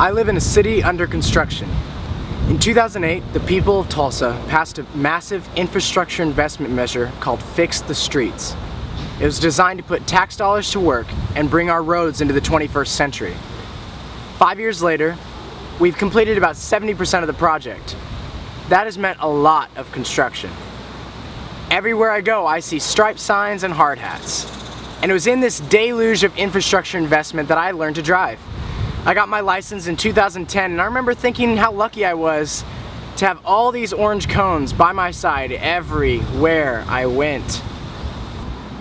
I live in a city under construction. In 2008, the people of Tulsa passed a massive infrastructure investment measure called Fix the Streets. It was designed to put tax dollars to work and bring our roads into the 21st century. 5 years later, we've completed about 70% of the project. That has meant a lot of construction. Everywhere I go, I see striped signs and hard hats. And it was in this deluge of infrastructure investment that I learned to drive. I got my license in 2010, and I remember thinking how lucky I was to have all these orange cones by my side everywhere I went.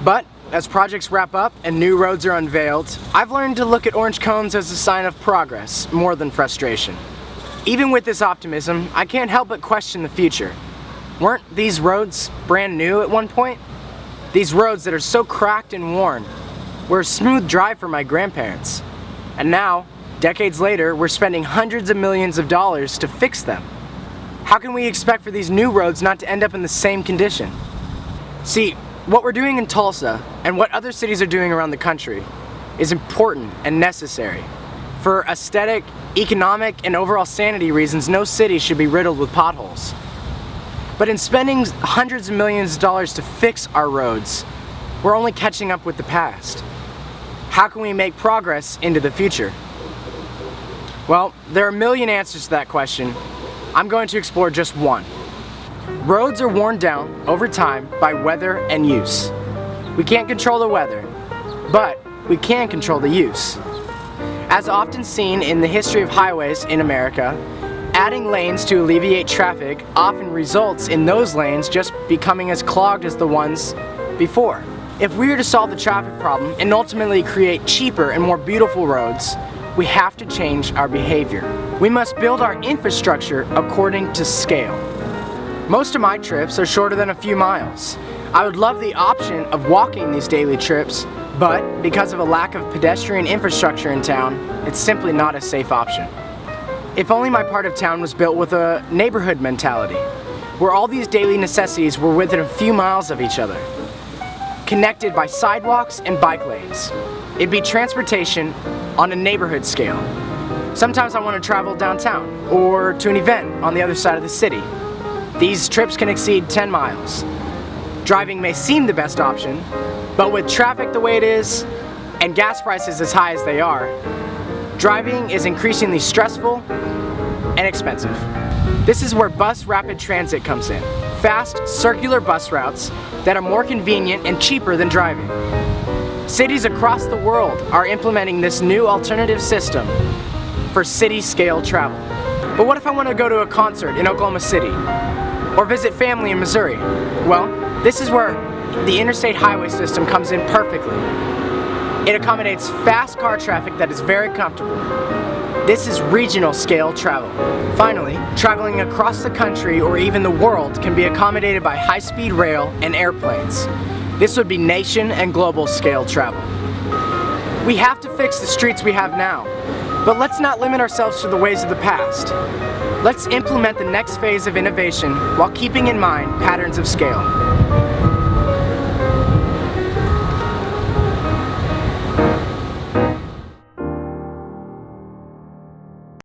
But as projects wrap up and new roads are unveiled, I've learned to look at orange cones as a sign of progress more than frustration. Even with this optimism, I can't help but question the future. Weren't these roads brand new at one point? These roads that are so cracked and worn were a smooth drive for my grandparents. And now, decades later, we're spending hundreds of millions of dollars to fix them. How can we expect for these new roads not to end up in the same condition? See, what we're doing in Tulsa and what other cities are doing around the country is important and necessary. For aesthetic, economic, and overall sanity reasons, no city should be riddled with potholes. But in spending hundreds of millions of dollars to fix our roads, we're only catching up with the past. How can we make progress into the future? Well, there are a million answers to that question. I'm going to explore just one. Roads are worn down over time by weather and use. We can't control the weather, but we can control the use. As often seen in the history of highways in America, adding lanes to alleviate traffic often results in those lanes just becoming as clogged as the ones before. If we are to solve the traffic problem and ultimately create cheaper and more beautiful roads, we have to change our behavior. We must build our infrastructure according to scale. Most of my trips are shorter than a few miles. I would love the option of walking these daily trips, but because of a lack of pedestrian infrastructure in town, it's simply not a safe option. If only my part of town was built with a neighborhood mentality, where all these daily necessities were within a few miles of each other, connected by sidewalks and bike lanes. It'd be transportation on a neighborhood scale. Sometimes I want to travel downtown or to an event on the other side of the city. These trips can exceed 10 miles. Driving may seem the best option, but with traffic the way it is and gas prices as high as they are, driving is increasingly stressful and expensive. This is where bus rapid transit comes in. Fast, circular bus routes that are more convenient and cheaper than driving. Cities across the world are implementing this new alternative system for city-scale travel. But what if I want to go to a concert in Oklahoma City or visit family in Missouri? Well, this is where the interstate highway system comes in perfectly. It accommodates fast car traffic that is very comfortable. This is regional scale travel. Finally, traveling across the country or even the world can be accommodated by high-speed rail and airplanes. This would be nation and global scale travel. We have to fix the streets we have now, but let's not limit ourselves to the ways of the past. Let's implement the next phase of innovation while keeping in mind patterns of scale.